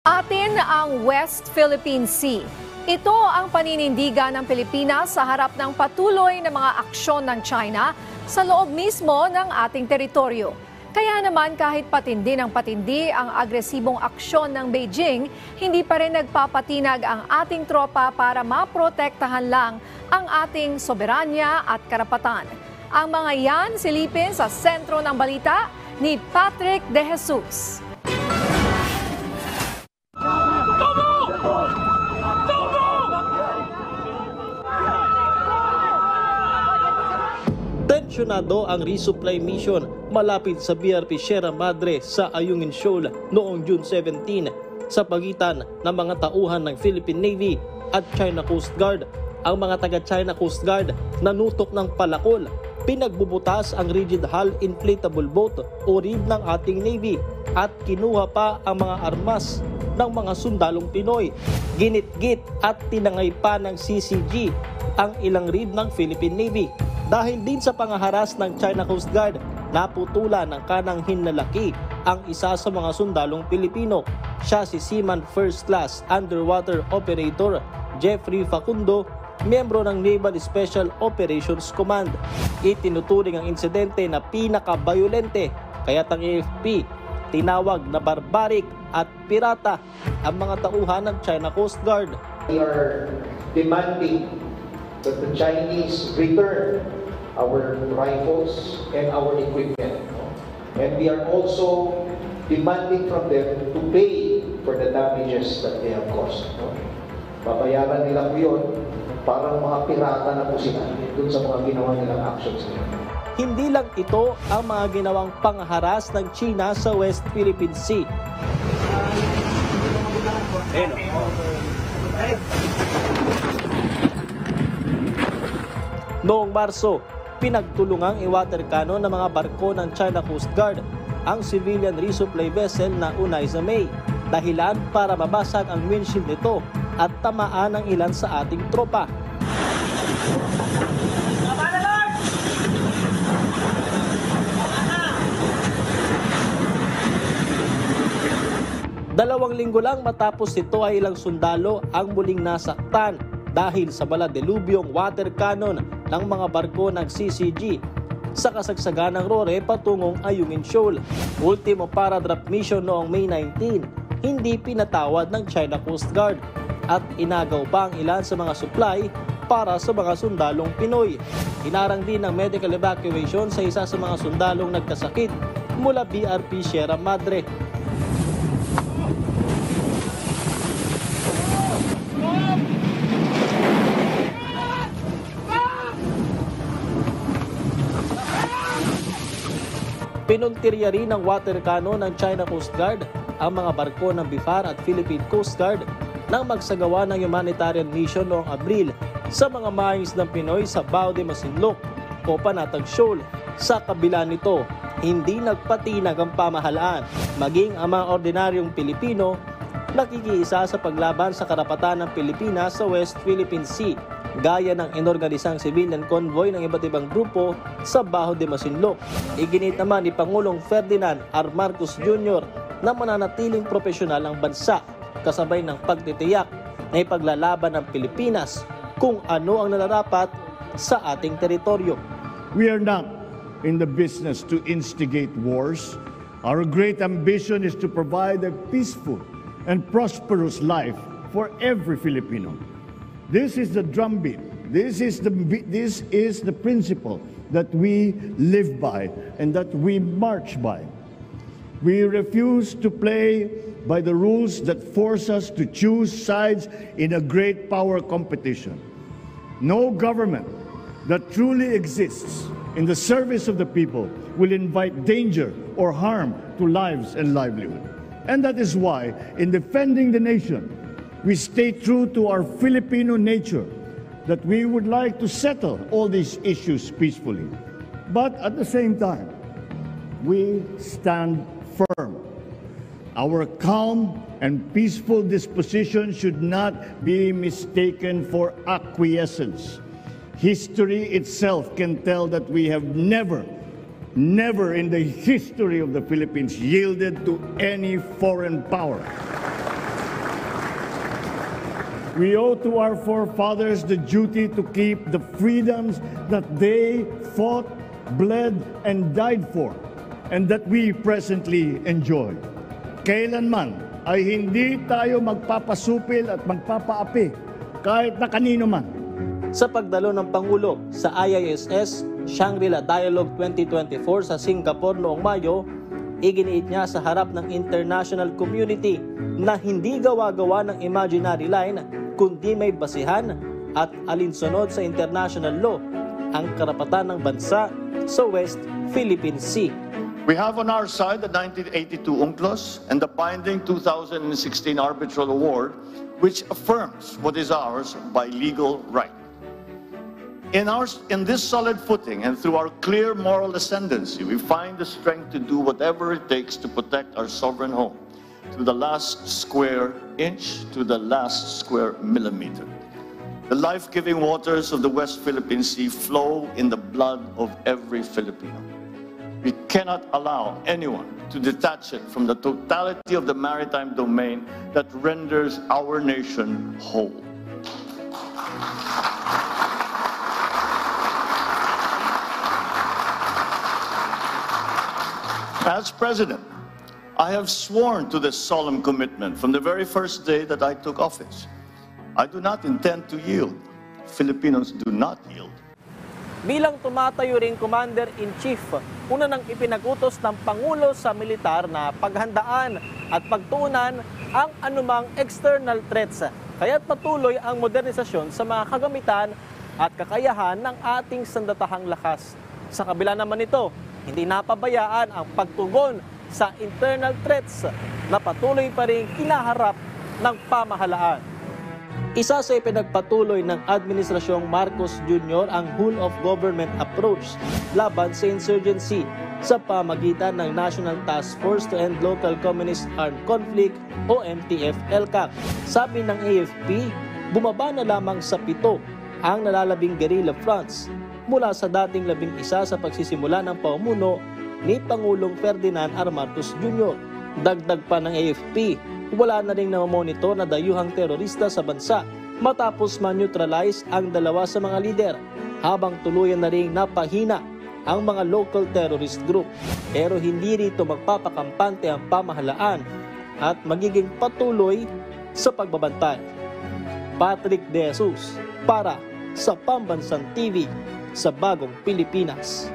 Atin ang West Philippine Sea. Ito ang paninindigan ng Pilipinas sa harap ng patuloy na mga aksyon ng China sa loob mismo ng ating teritoryo. Kaya naman kahit patindi ng patindi ang agresibong aksyon ng Beijing, hindi pa rin nagpapatinag ang ating tropa para maprotektahan lang ang ating soberanya at karapatan. Ang mga yan silipin sa sentro ng balita ni Patrick De Jesus. Tensyonado ang resupply mission malapit sa BRP Sierra Madre sa Ayungin Shoal noong June 17 sa pagitan ng mga tauhan ng Philippine Navy at China Coast Guard. Ang mga taga-China Coast Guard nanutok ng palakol, pinagbubutas ang rigid hull inflatable boat o RIB ng ating Navy at kinuha pa ang mga armas ng mga sundalong Pinoy. Ginitgit at tinangay pa ng CCG ang ilang RIB ng Philippine Navy. Dahil din sa pangaharas ng China Coast Guard, naputulan ng kanang hinlalaki ang isa sa mga sundalong Pilipino. Siya si Seaman First Class Underwater Operator Jeffrey Facundo, miyembro ng Naval Special Operations Command. Itinuturing ang insidente na pinakabayolente, kaya't ang AFP tinawag na barbaric at pirata ang mga tauhan ng China Coast Guard. We are demanding that the Chinese return our rifles and our equipment. And we are also demanding from them to pay for the damages that they have caused. Babayaran nila po yun, parang mga pirata na po sila dun sa mga ginawa nilang actions nila. Hindi lang ito ang mga ginawang pangharas ng China sa West Philippine Sea. Noong Marso, pinagtulungang i-water cannon ng mga barko ng China Coast Guard ang civilian resupply vessel na Unaiza May, dahilan para mabasag ang windshield nito at tamaan ang ilan sa ating tropa. Dalawang linggo lang matapos ito ay ilang sundalo ang muling nasaktan dahil sa bala-delubyong water cannon ng mga barko ng CCG sa kasagsagan ng Rore patungong Ayungin Shoal. Ultimo para-drop mission noong May 19, hindi pinatawad ng China Coast Guard at inagaw pa ang ilan sa mga supply para sa mga sundalong Pinoy. Hinarang din ng medical evacuation sa isa sa mga sundalong nagkasakit mula BRP Sierra Madre. Pinuntirya rin ng water cannon ng China Coast Guard ang mga barko ng BIFAR at Philippine Coast Guard nang magsagawa ng humanitarian mission noong Abril sa mga mines ng Pinoy sa Bao de Masinloc o Panatag Shoal. Sa kabila nito, hindi nagpatinag ang pamahalaan, maging ang mga ordinaryong Pilipino nakikiisa sa paglaban sa karapatan ng Pilipinas sa West Philippine Sea, gaya ng inorganisang civilian convoy ng iba't ibang grupo sa Bao de Masinloc. Iginit naman ni Pangulong Ferdinand R. Marcos Jr. na mananatiling profesional ang bansa kasabay ng pagtitiyak na ipaglalaban ng Pilipinas kung ano ang nararapat sa ating teritoryo. We are not in the business to instigate wars. Our great ambition is to provide a peaceful and prosperous life for every Filipino. This is the drumbeat. This is the principle that we live by and that we march by. We refuse to play by the rules that force us to choose sides in a great power competition. No government that truly exists in the service of the people will invite danger or harm to lives and livelihood. And that is why, in defending the nation, we stay true to our Filipino nature, that we would like to settle all these issues peacefully. But at the same time, we stand firm. Our calm and peaceful disposition should not be mistaken for acquiescence. History itself can tell that we have never in the history of the Philippines yielded to any foreign power. We owe to our forefathers the duty to keep the freedoms that they fought, bled, and died for, and that we presently enjoy. Kailanman ay hindi tayo magpapasupil at magpapaapi kahit na kanino man. Sa pagdalo ng Pangulo sa IISS Shangri-La Dialogue 2024 sa Singapore noong Mayo, iginiit niya sa harap ng international community na hindi gawa-gawa ng imaginary line kundi may basihan at alinsunod sa international law ang karapatan ng bansa sa West Philippine Sea. We have on our side the 1982 UNCLOS and the binding 2016 Arbitral Award, which affirms what is ours by legal right. In this solid footing and through our clear moral ascendancy, we find the strength to do whatever it takes to protect our sovereign home, to the last square inch, to the last square millimeter. The life-giving waters of the West Philippine Sea flow in the blood of every Filipino. We cannot allow anyone to detach it from the totality of the maritime domain that renders our nation whole. As President, I have sworn to this solemn commitment from the very first day that I took office. I do not intend to yield. Filipinos do not yield. Bilang tumatayo ring Commander-in-Chief, una nang ipinagutos ng Pangulo sa militar na paghandaan at pagtuunan ang anumang external threats. Kaya't patuloy ang modernisasyon sa mga kagamitan at kakayahan ng ating sandatahang lakas. Sa kabila naman nito, hindi napabayaan ang pagtugon sa internal threats na patuloy pa rin kinaharap ng pamahalaan. Isa sa ipinagpatuloy ng Administrasyong Marcos Jr. ang whole of government approach laban sa insurgency sa pamagitan ng National Task Force to End Local Communist Armed Conflict o NTF-ELCAC. Sabi ng AFP, bumaba na lamang sa 7 ang nalalabing guerrilla fronts mula sa dating 11 sa pagsisimula ng pamumuno ni Pangulong Ferdinand R. Marcos Jr. Dagdag pa ng AFP, wala na ring namamonitor na dayuhang terorista sa bansa matapos ma-neutralize ang 2 sa mga lider, habang tuluyan na ring napahina ang mga local terrorist group. Pero hindi rito magpapakampante ang pamahalaan at magiging patuloy sa pagbabantay. Patrick De Jesus para sa Pambansang TV sa Bagong Pilipinas.